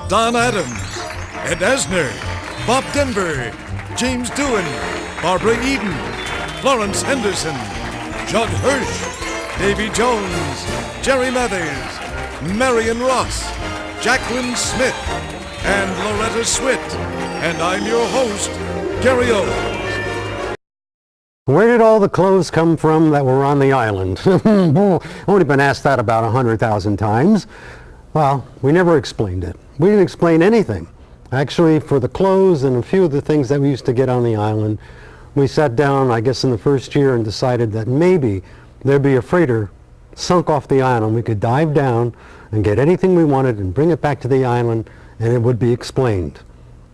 Don Adams, Ed Asner, Bob Denver, James Doohan, Barbara Eden, Florence Henderson, Judd Hirsch, Davy Jones, Jerry Mathers, Marion Ross, Jaclyn Smith, and Loretta Swit. And I'm your host, Gary Owens. Where did all the clothes come from that were on the island? Only been asked that about 100,000 times. Well, we never explained it. We didn't explain anything. Actually, for the clothes and a few of the things that we used to get on the island, we sat down, I guess in the first year, and decided that maybe there'd be a freighter sunk off the island. We could dive down and get anything we wanted and bring it back to the island, and it would be explained.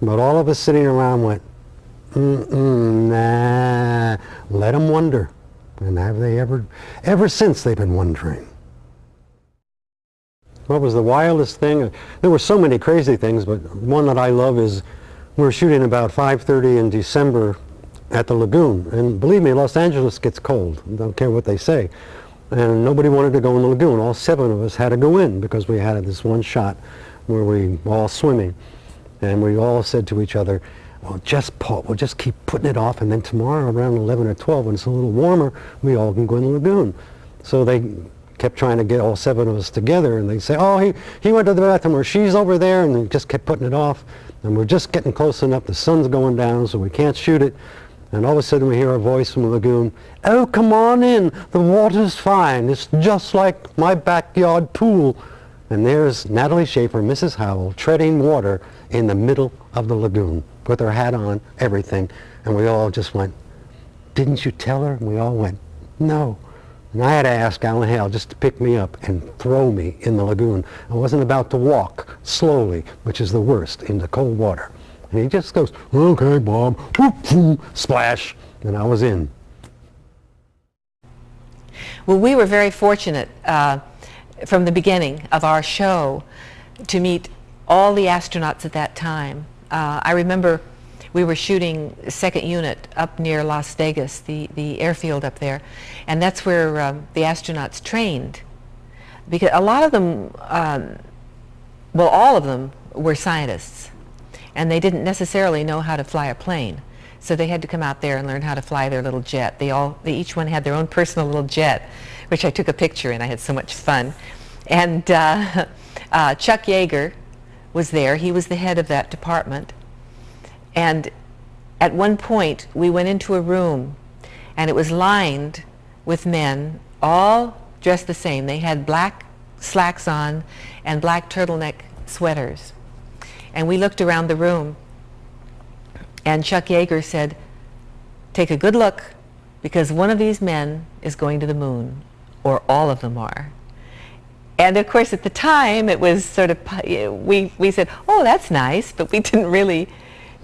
But all of us sitting around went, nah, let them wonder. And have they ever since they've been wondering. What was the wildest thing? There were so many crazy things, but one that I love is we're shooting about 5:30 in December at the lagoon. And believe me, Los Angeles gets cold. I don't care what they say. And nobody wanted to go in the lagoon. All 7 of us had to go in because we had this one shot where we were all swimming. And we all said to each other, we'll just keep putting it off, and then tomorrow around 11 or 12 when it's a little warmer, we all can go in the lagoon. So they kept trying to get all 7 of us together, and they'd say, oh, he went to the bathroom, or she's over there, and they just kept putting it off. And we're just getting close enough, the sun's going down, so we can't shoot it. And all of a sudden we hear a voice from the lagoon, oh, come on in, the water's fine, it's just like my backyard pool. And there's Natalie Schaefer, Mrs. Howell, treading water in the middle of the lagoon, with her hat on, everything. And we all just went, didn't you tell her? And we all went, no. And I had to ask Alan Hale just to pick me up and throw me in the lagoon. I wasn't about to walk slowly, which is the worst, into cold water. And he just goes, okay, Bob, whoop, whoop, splash, and I was in. Well, we were very fortunate from the beginning of our show to meet all the astronauts at that time. I remember we were shooting 2nd Unit up near Las Vegas, the airfield up there, and that's where the astronauts trained. Because a lot of them, well, all of them were scientists, and they didn't necessarily know how to fly a plane. So they had to come out there and learn how to fly their little jet. They each one had their own personal little jet, which I took a picture and I had so much fun. And Chuck Yeager was there. He was the head of that department. And at one point, we went into a room, and it was lined with men, all dressed the same. They had black slacks on and black turtleneck sweaters. And we looked around the room, and Chuck Yeager said, take a good look, because one of these men is going to the moon, or all of them are. And of course, at the time, it was sort of, we said, oh, that's nice, but we didn't really,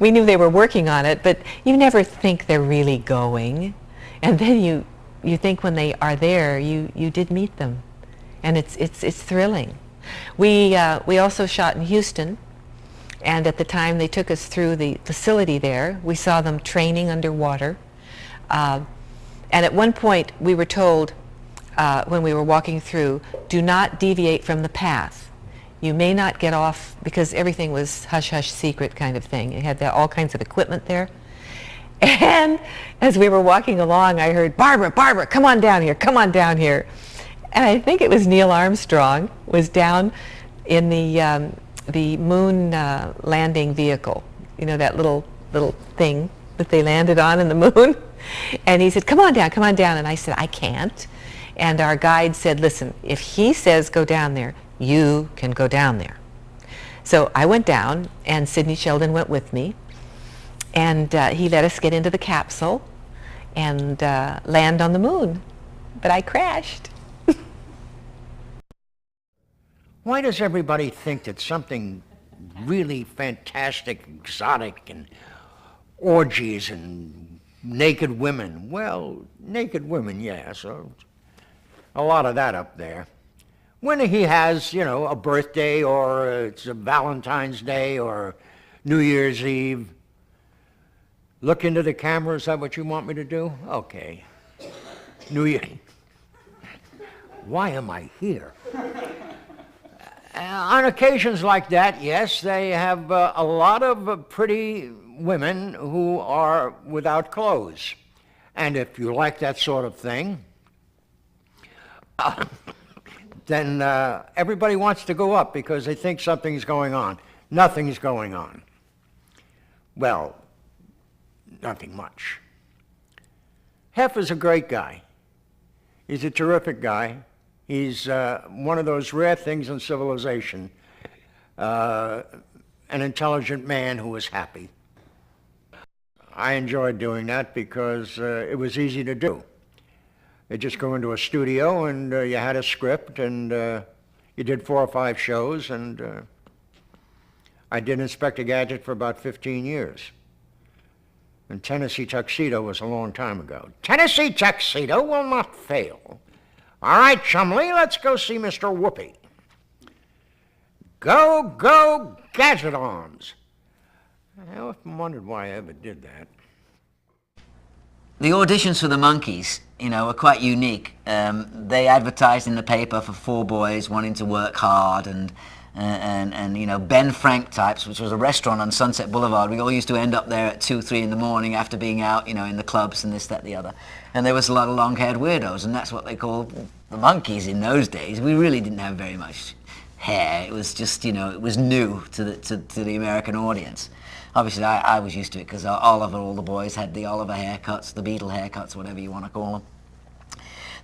we knew they were working on it, but you never think they're really going. And then you think when they are there, you did meet them. And it's thrilling. We also shot in Houston, and at the time they took us through the facility there. We saw them training underwater. And at one point, we were told, when we were walking through, do not deviate from the path. You may not get off, because everything was hush-hush secret kind of thing. It had all kinds of equipment there. And as we were walking along, I heard, Barbara, come on down here, come on down here. And I think it was Neil Armstrong was down in the moon landing vehicle, you know, that little thing that they landed on in the moon. And he said, come on down, and I said, I can't. And our guide said, listen, if he says go down there, you can go down there. So I went down, and Sidney Sheldon went with me, and he let us get into the capsule and land on the moon. But I crashed. Why does everybody think that something really fantastic, exotic, and orgies and naked women? Well, naked women, yeah, so a lot of that up there. When he has, you know, a birthday, or it's a Valentine's Day or New Year's Eve, look into the camera, is that what you want me to do? Okay. New Year. Why am I here? On occasions like that, yes, they have a lot of pretty women who are without clothes. And if you like that sort of thing, then everybody wants to go up because they think something's going on. Nothing's going on. Well, nothing much. Hef is a great guy. He's a terrific guy. He's one of those rare things in civilization, an intelligent man who is happy. I enjoyed doing that because it was easy to do. You just go into a studio and you had a script and you did 4 or 5 shows, and I did Inspector Gadget for about 15 years. And Tennessee Tuxedo was a long time ago. Tennessee Tuxedo will not fail. All right, Chumley, let's go see Mr. Whoopi. Go, go, Gadget-ons. I often wondered why I ever did that. The auditions for the Monkees, you know, were quite unique. They advertised in the paper for 4 boys wanting to work hard, and you know, Ben Frank types, which was a restaurant on Sunset Boulevard. We all used to end up there at 2, 3 in the morning after being out, you know, in the clubs and this, that, the other. And there was a lot of long-haired weirdos, and that's what they called the Monkees in those days. We really didn't have very much hair. It was just, you know, it was new to the American audience. Obviously, I was used to it because all the boys had the Oliver haircuts, the Beatle haircuts, whatever you want to call them.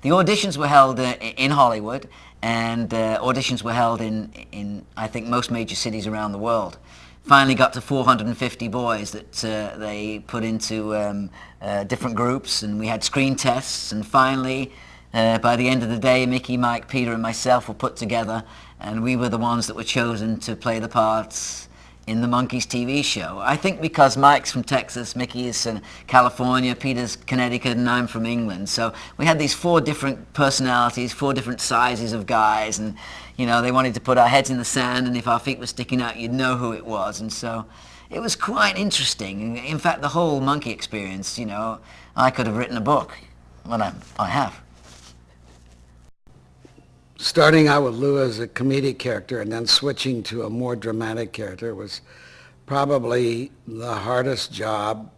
The auditions were held in Hollywood, and auditions were held in I think most major cities around the world. Finally got to 450 boys that they put into different groups, and we had screen tests, and finally by the end of the day, Mickey, Mike, Peter and myself were put together, and we were the ones that were chosen to play the parts in the Monkees TV show. I think because Mike's from Texas, Mickey is in California, Peter's Connecticut, and I'm from England. So we had these 4 different personalities, 4 different sizes of guys, and you know, they wanted to put our heads in the sand, and if our feet were sticking out, you'd know who it was. And so it was quite interesting. In fact, the whole Monkee experience, you know, I could have written a book. Well, I have. Starting out with Lou as a comedic character and then switching to a more dramatic character was probably the hardest job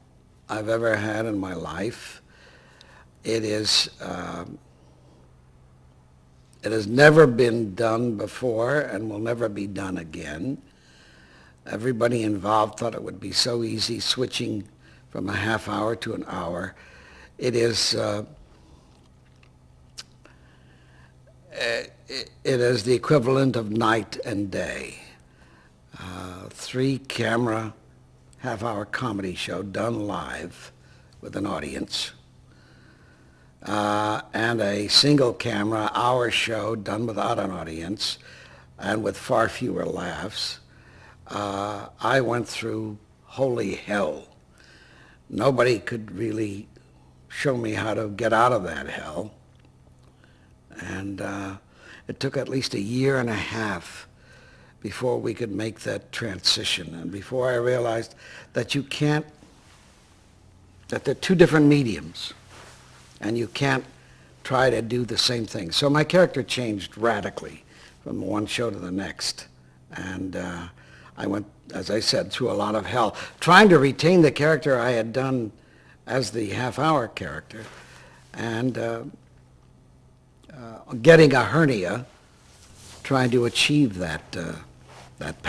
I've ever had in my life. It has never been done before and will never be done again. Everybody involved thought it would be so easy switching from a half hour to an hour. It is it is the equivalent of night and day. 3-camera, half-hour comedy show done live with an audience, and a single-camera hour show done without an audience and with far fewer laughs. I went through holy hell. Nobody could really show me how to get out of that hell. And it took at least 1.5 years before we could make that transition, and before I realized that that they're 2 different mediums, and you can't try to do the same thing. So my character changed radically from one show to the next, and I went, as I said, through a lot of hell, trying to retain the character I had done as the half-hour character, and getting a hernia, trying to achieve that